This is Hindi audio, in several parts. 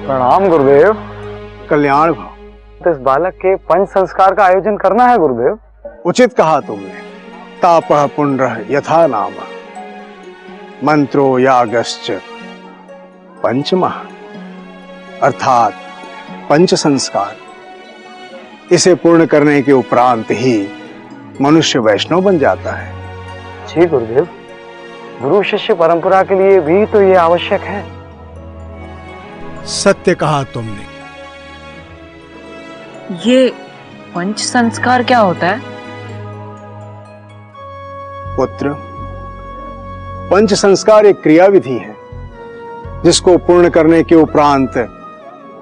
प्रणाम गुरुदेव। कल्याण भाव। तो इस बालक के पंच संस्कार का आयोजन करना है गुरुदेव। उचित कहा तुमने। तापः पुण्रः यथा नाम मंत्रो यागश्च पंचमः, अर्थात पंच संस्कार। इसे पूर्ण करने के उपरांत ही मनुष्य वैष्णव बन जाता है। जी गुरुदेव, गुरु शिष्य परंपरा के लिए भी तो ये आवश्यक है। सत्य कहा तुमने। ये पंच संस्कार क्या होता है? पुत्र, पंच संस्कार एक क्रियाविधि है जिसको पूर्ण करने के उपरांत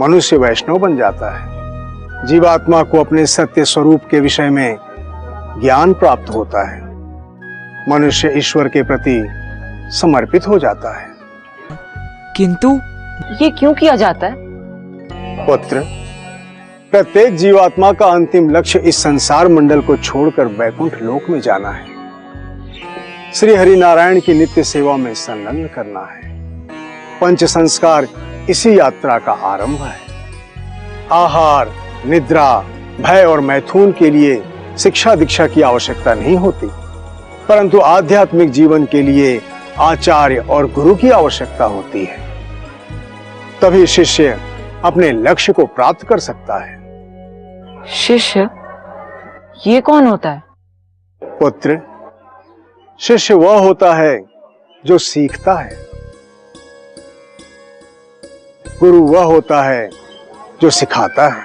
मनुष्य वैष्णव बन जाता है। जीवात्मा को अपने सत्य स्वरूप के विषय में ज्ञान प्राप्त होता है। मनुष्य ईश्वर के प्रति समर्पित हो जाता है। किंतु ये क्यों किया जाता है? पुत्र, प्रत्येक जीवात्मा का अंतिम लक्ष्य इस संसार मंडल को छोड़कर वैकुंठ लोक में जाना है। श्री हरि नारायण की नित्य सेवा में संलग्न करना है। पंच संस्कार इसी यात्रा का आरंभ है। आहार, निद्रा, भय और मैथुन के लिए शिक्षा दीक्षा की आवश्यकता नहीं होती, परंतु आध्यात्मिक जीवन के लिए आचार्य और गुरु की आवश्यकता होती है। तभी शिष्य अपने लक्ष्य को प्राप्त कर सकता है। शिष्य, ये कौन होता है? पुत्र, शिष्य वह होता है जो सीखता है। गुरु वह होता है जो सिखाता है।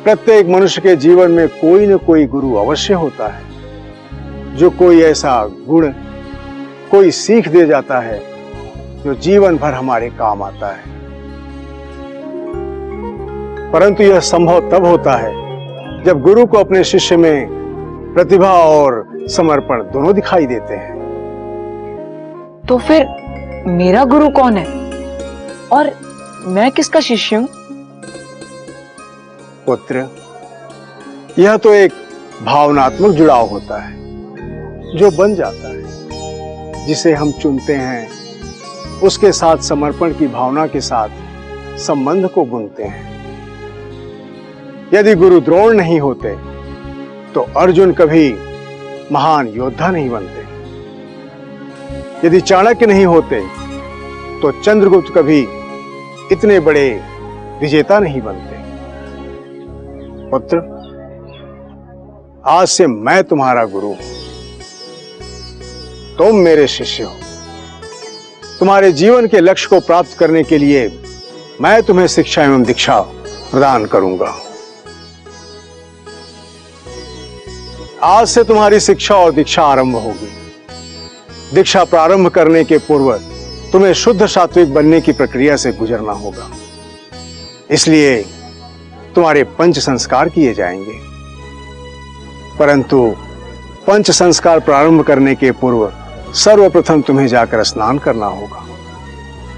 प्रत्येक मनुष्य के जीवन में कोई न कोई गुरु अवश्य होता है, जो कोई ऐसा गुण, कोई सीख दे जाता है जो जीवन भर हमारे काम आता है। परंतु यह संभव तब होता है जब गुरु को अपने शिष्य में प्रतिभा और समर्पण दोनों दिखाई देते हैं। तो फिर मेरा गुरु कौन है और मैं किसका शिष्य हूं? पुत्र, यह तो एक भावनात्मक जुड़ाव होता है जो बन जाता है। जिसे हम चुनते हैं उसके साथ समर्पण की भावना के साथ संबंध को बुनते हैं। यदि गुरु द्रोण नहीं होते तो अर्जुन कभी महान योद्धा नहीं बनते। यदि चाणक्य नहीं होते तो चंद्रगुप्त कभी इतने बड़े विजेता नहीं बनते। पुत्र, आज से मैं तुम्हारा गुरु हूं, तुम मेरे शिष्य हो। तुम्हारे जीवन के लक्ष्य को प्राप्त करने के लिए मैं तुम्हें शिक्षा एवं दीक्षा प्रदान करूंगा। आज से तुम्हारी शिक्षा और दीक्षा आरंभ होगी। दीक्षा प्रारंभ करने के पूर्व तुम्हें शुद्ध सात्विक बनने की प्रक्रिया से गुजरना होगा। इसलिए तुम्हारे पंच संस्कार किए जाएंगे। परंतु पंच संस्कार प्रारंभ करने के पूर्व सर्वप्रथम तुम्हें जाकर स्नान करना होगा।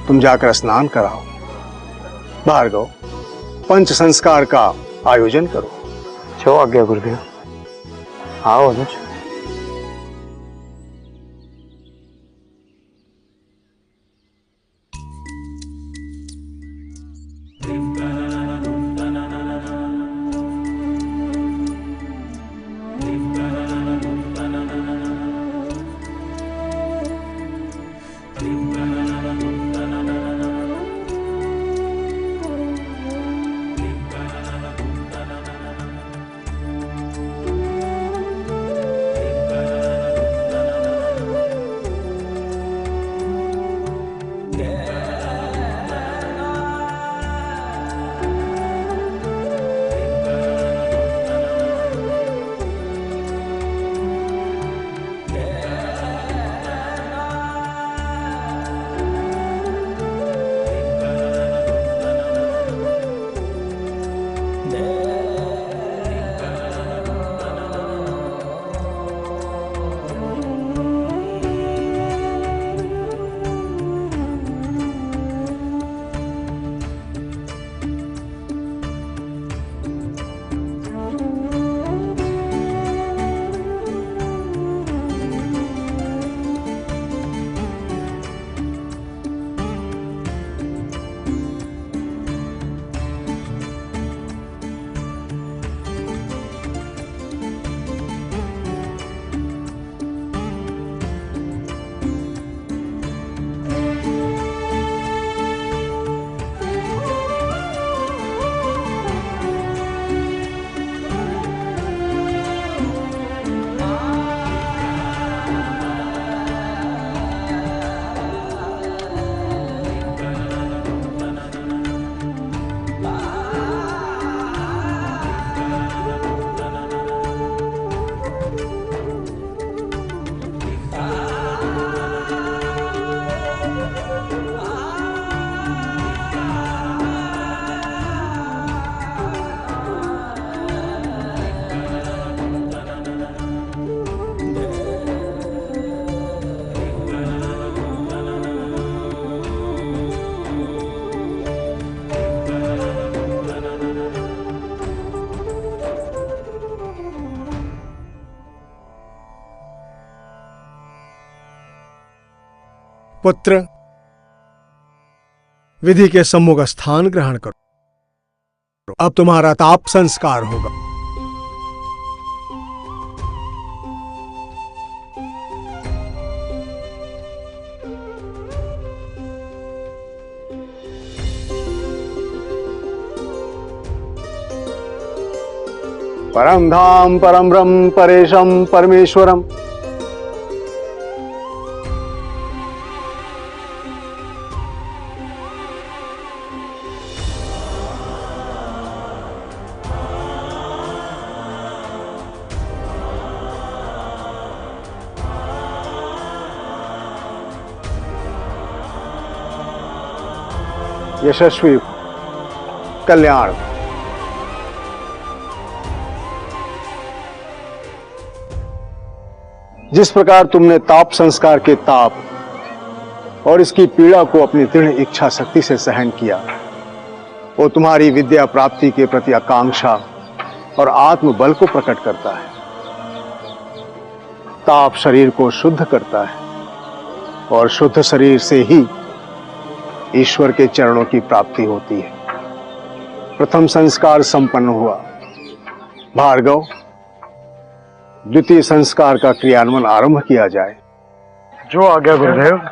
तुम जाकर स्नान कराओ। भार्गव, पंच संस्कार का आयोजन करो। जो आज्ञा गुरुदेव। आओ अनुज। पुत्र, विधि के सम्मुख स्थान ग्रहण करो। अब तुम्हारा ताप संस्कार होगा। परम धाम परम ब्रह्म परेशम परमेश्वरम यशस्वी कल्याण। जिस प्रकार तुमने ताप संस्कार के ताप और इसकी पीड़ा को अपनी दृढ़ इच्छा शक्ति से सहन किया, वो तुम्हारी विद्या प्राप्ति के प्रति आकांक्षा और आत्मबल को प्रकट करता है। ताप शरीर को शुद्ध करता है और शुद्ध शरीर से ही ईश्वर के चरणों की प्राप्ति होती है। प्रथम संस्कार संपन्न हुआ। भार्गव, द्वितीय संस्कार का क्रियान्वयन आरंभ किया जाए। जो आज्ञा गुरुदेव।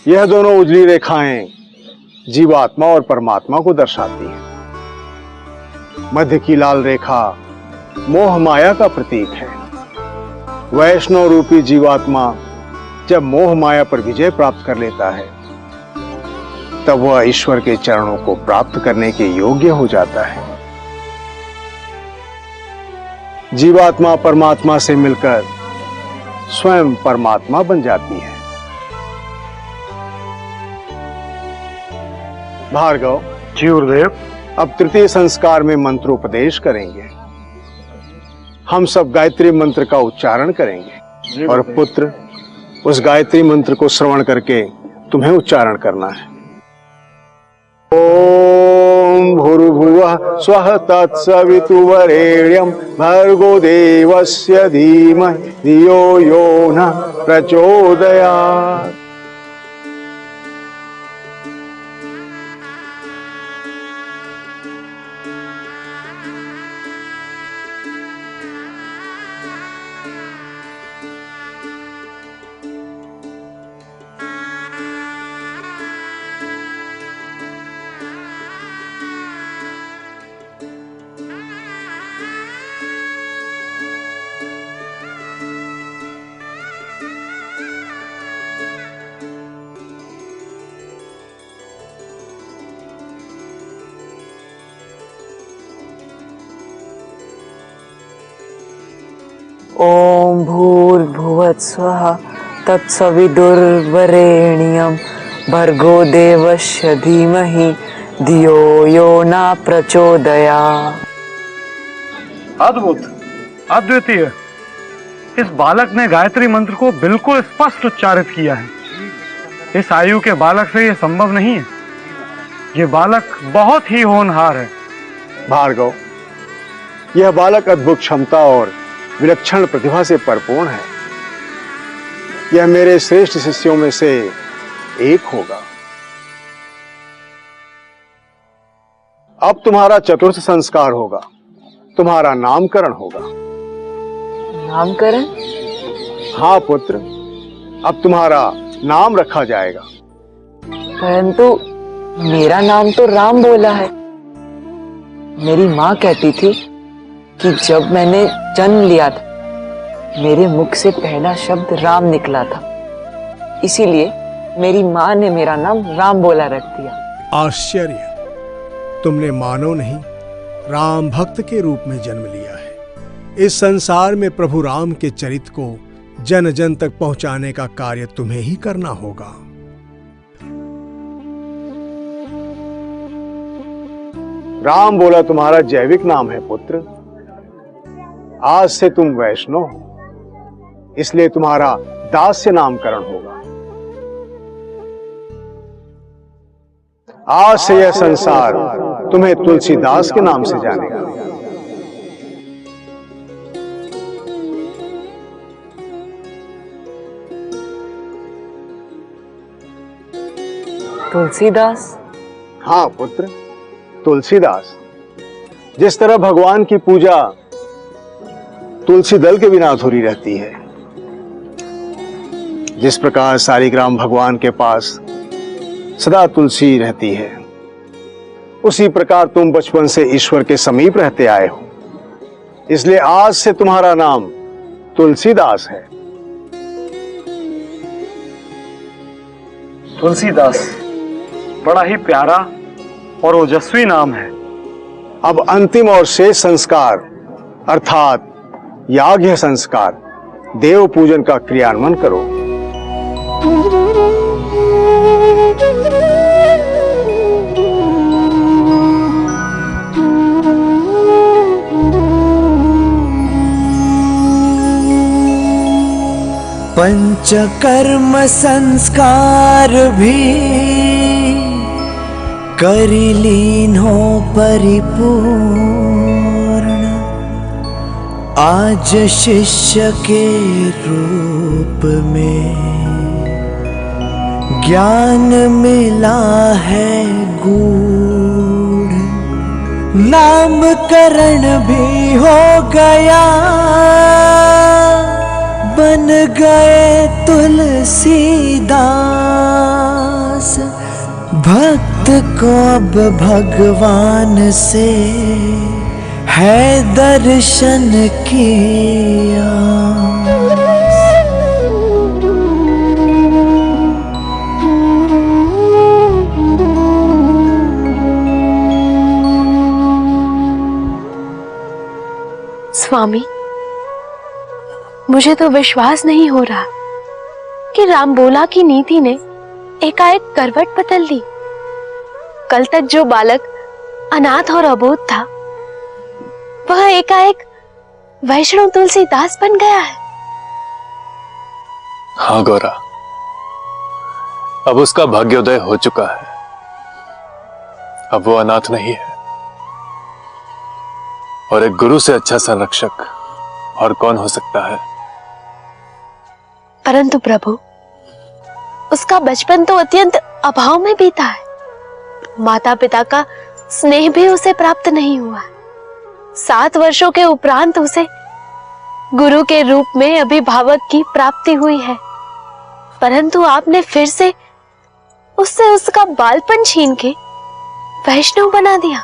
यह दोनों उजली रेखाएं जीवात्मा और परमात्मा को दर्शाती हैं। मध्य की लाल रेखा मोह माया का प्रतीक है। वैष्णव रूपी जीवात्मा जब मोह माया पर विजय प्राप्त कर लेता है, तब वह ईश्वर के चरणों को प्राप्त करने के योग्य हो जाता है। जीवात्मा परमात्मा से मिलकर स्वयं परमात्मा बन जाती है। भार्गव जी गुरुदेव। अब तृतीय संस्कार में मंत्रोपदेश करेंगे। हम सब गायत्री मंत्र का उच्चारण करेंगे और पुत्र, उस गायत्री मंत्र को श्रवण करके तुम्हें उच्चारण करना है। ओम भूर्भुवः स्वः तत्सवितुर्वरेण्यं भर्गो देवस्य धीमहि धियो यो नः प्रचोदयात्। ओम भूर्भुवस्सुवः तत्सवितुर्वरेण्यं भर्गो देवस्य धीमहि धियो यो न प्रचोदयात्। अद्भुत, अद्वितीय। इस बालक ने गायत्री मंत्र को बिल्कुल स्पष्ट उच्चारित किया है। इस आयु के बालक से यह संभव नहीं है। ये बालक बहुत ही होनहार है। भार्गव, यह बालक अद्भुत क्षमता और विलक्षण प्रतिभा से परिपूर्ण है। यह मेरे श्रेष्ठ शिष्यों में से एक होगा। अब तुम्हारा चतुर्थ संस्कार होगा। तुम्हारा नामकरण होगा। नामकरण? हाँ पुत्र, अब तुम्हारा नाम रखा जाएगा। परंतु मेरा नाम तो राम बोला है। मेरी माँ कहती थी कि जब मैंने जन्म लिया था, मेरे मुख से पहला शब्द राम निकला था। इसीलिए मेरी माँ ने मेरा नाम राम बोला रख दिया। आश्चर्य! तुमने मानव नहीं राम भक्त के रूप में जन्म लिया है। इस संसार में प्रभु राम के चरित्र को जन जन तक पहुंचाने का कार्य तुम्हें ही करना होगा। राम बोला तुम्हारा जैविक नाम है पुत्र। आज से तुम वैष्णव हो, इसलिए तुम्हारा दास्य नामकरण होगा। आज से यह संसार तुम्हें तुलसीदास के नाम से जानेगा। तुलसीदास? हाँ पुत्र, तुलसीदास। जिस तरह भगवान की पूजा तुलसी दल के बिना अधूरी रहती है, जिस प्रकार सालिग्राम भगवान के पास सदा तुलसी रहती है, उसी प्रकार तुम बचपन से ईश्वर के समीप रहते आए हो। इसलिए आज से तुम्हारा नाम तुलसीदास है। तुलसीदास बड़ा ही प्यारा और ओजस्वी नाम है। अब अंतिम और शेष संस्कार अर्थात याज्ञ संस्कार देव पूजन का क्रियान्वयन करो। पंचकर्म संस्कार भी करि लीन्हो परिपूर्ण। आज शिष्य के रूप में ज्ञान मिला है गूढ़। नामकरण भी हो गया, बन गए तुलसीदास। भक्त को अब भगवान से है दर्शन किया। स्वामी, मुझे तो विश्वास नहीं हो रहा कि राम बोला की नीति ने एकाएक करवट बदल दी। कल तक जो बालक अनाथ और अबोध था, वह एकाएक वैष्णव तुलसीदास बन गया है। हाँ गौरा, अब उसका भाग्योदय हो चुका है। अब वो अनाथ नहीं है, और एक गुरु से अच्छा संरक्षक और कौन हो सकता है। परंतु प्रभु, उसका बचपन तो अत्यंत अभाव में बीता है। माता पिता का स्नेह भी उसे प्राप्त नहीं हुआ। 7 वर्षों के उपरांत उसे गुरु के रूप में अभिभावक की प्राप्ति हुई है, परंतु आपने फिर से उससे उसका बालपन छीन के वैष्णव बना दिया।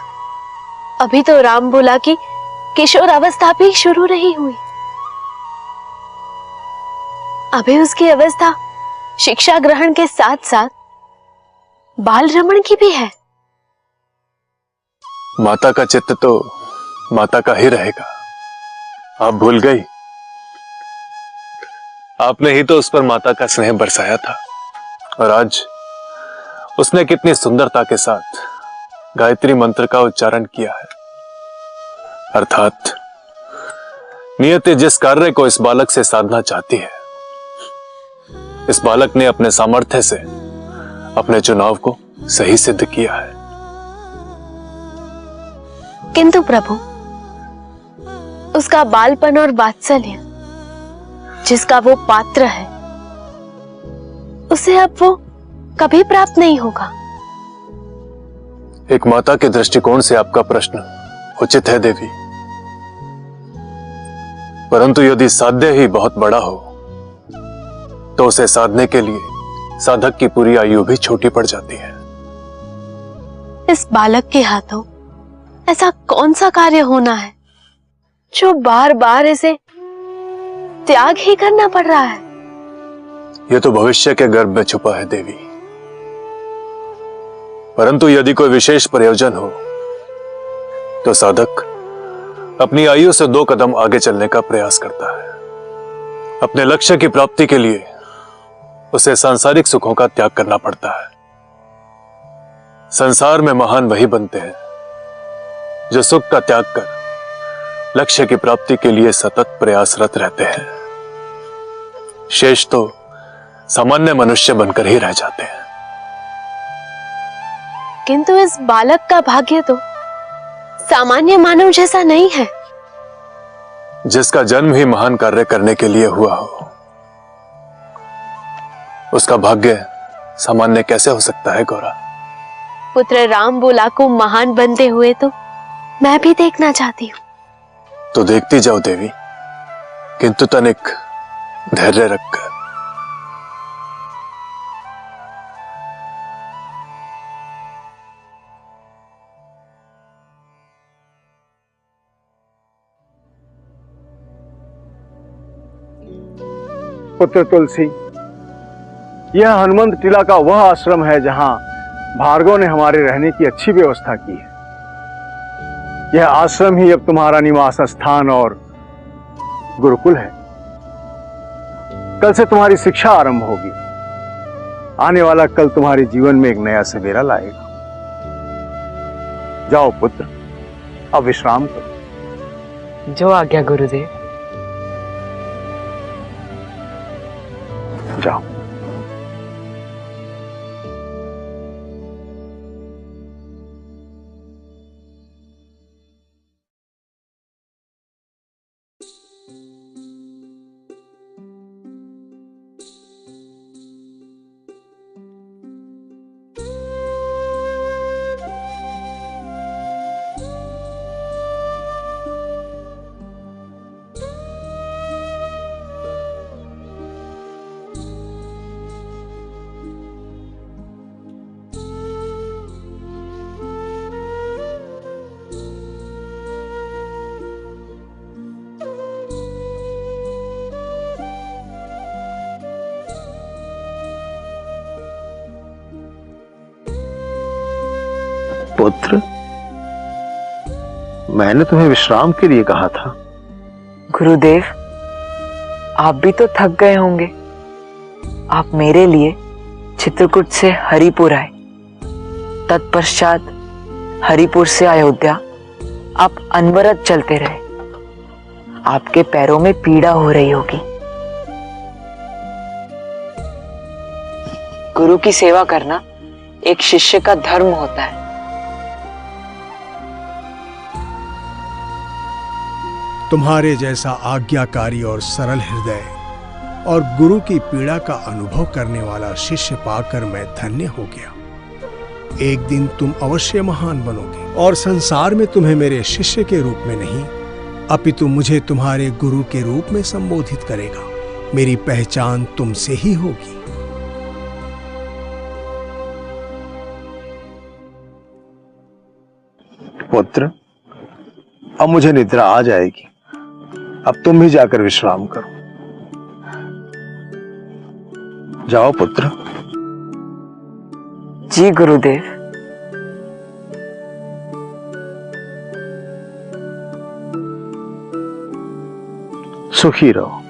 अभी तो राम बोला कि किशोर अवस्था भी शुरू नहीं हुई। अभी उसकी अवस्था शिक्षा ग्रहण के साथ साथ बाल रमण की भी है। माता का चित्त तो माता का ही रहेगा। आप भूल गई, आपने ही तो उस पर माता का स्नेह बरसाया था, और आज उसने कितनी सुंदरता के साथ गायत्री मंत्र का उच्चारण किया है। अर्थात नियति जिस कार्य को इस बालक से साधना चाहती है, इस बालक ने अपने सामर्थ्य से अपने चुनाव को सही सिद्ध किया है। किंतु प्रभु, उसका बालपन और वात्सल्य जिसका वो पात्र है, उसे अब वो कभी प्राप्त नहीं होगा। एक माता के दृष्टिकोण से आपका प्रश्न उचित है देवी, परंतु यदि साध्य ही बहुत बड़ा हो तो उसे साधने के लिए साधक की पूरी आयु भी छोटी पड़ जाती है। इस बालक के हाथों ऐसा कौन सा कार्य होना है जो बार बार इसे त्याग ही करना पड़ रहा है? यह तो भविष्य के गर्भ में छुपा है देवी, परंतु यदि कोई विशेष प्रयोजन हो तो साधक अपनी आयु से 2 कदम आगे चलने का प्रयास करता है। अपने लक्ष्य की प्राप्ति के लिए उसे सांसारिक सुखों का त्याग करना पड़ता है। संसार में महान वही बनते हैं जो सुख का त्याग कर लक्ष्य की प्राप्ति के लिए सतत प्रयासरत रहते हैं। शेष तो सामान्य मनुष्य बनकर ही रह जाते हैं। किंतु इस बालक का भाग्य तो सामान्य मानव जैसा नहीं है। जिसका जन्म ही महान कार्य करने के लिए हुआ हो, उसका भाग्य सामान्य कैसे हो सकता है गौरा? पुत्र राम बोला को महान बनते हुए तो मैं भी देखना चाहती हूँ। तो देखती जाओ देवी, किंतु तनिक धैर्य रखकर। पुत्र तुलसी, यह हनुमंत टीला का वह आश्रम है जहां भार्गव ने हमारे रहने की अच्छी व्यवस्था की है। यह आश्रम ही अब तुम्हारा निवास स्थान और गुरुकुल है। कल से तुम्हारी शिक्षा आरंभ होगी। आने वाला कल तुम्हारे जीवन में एक नया सवेरा लाएगा। जाओ पुत्र, अब विश्राम करो। जो आज्ञा गुरुदेव। जाओ। पुत्र, मैंने तुम्हें विश्राम के लिए कहा था। गुरुदेव, आप भी तो थक गए होंगे। आप मेरे लिए चित्रकूट से हरिपुर आए, तत्पश्चात हरिपुर से अयोध्या आप अनवरत चलते रहे। आपके पैरों में पीड़ा हो रही होगी। गुरु की सेवा करना एक शिष्य का धर्म होता है। तुम्हारे जैसा आज्ञाकारी और सरल हृदय और गुरु की पीड़ा का अनुभव करने वाला शिष्य पाकर मैं धन्य हो गया। एक दिन तुम अवश्य महान बनोगे और संसार में तुम्हें मेरे शिष्य के रूप में नहीं, अपितु मुझे तुम्हारे गुरु के रूप में संबोधित करेगा। मेरी पहचान तुमसे ही होगी। पुत्र, अब मुझे निद्रा आ जाएगी। अब तुम भी जाकर विश्राम करो। जाओ पुत्र। जी गुरुदेव। सुखी रहो।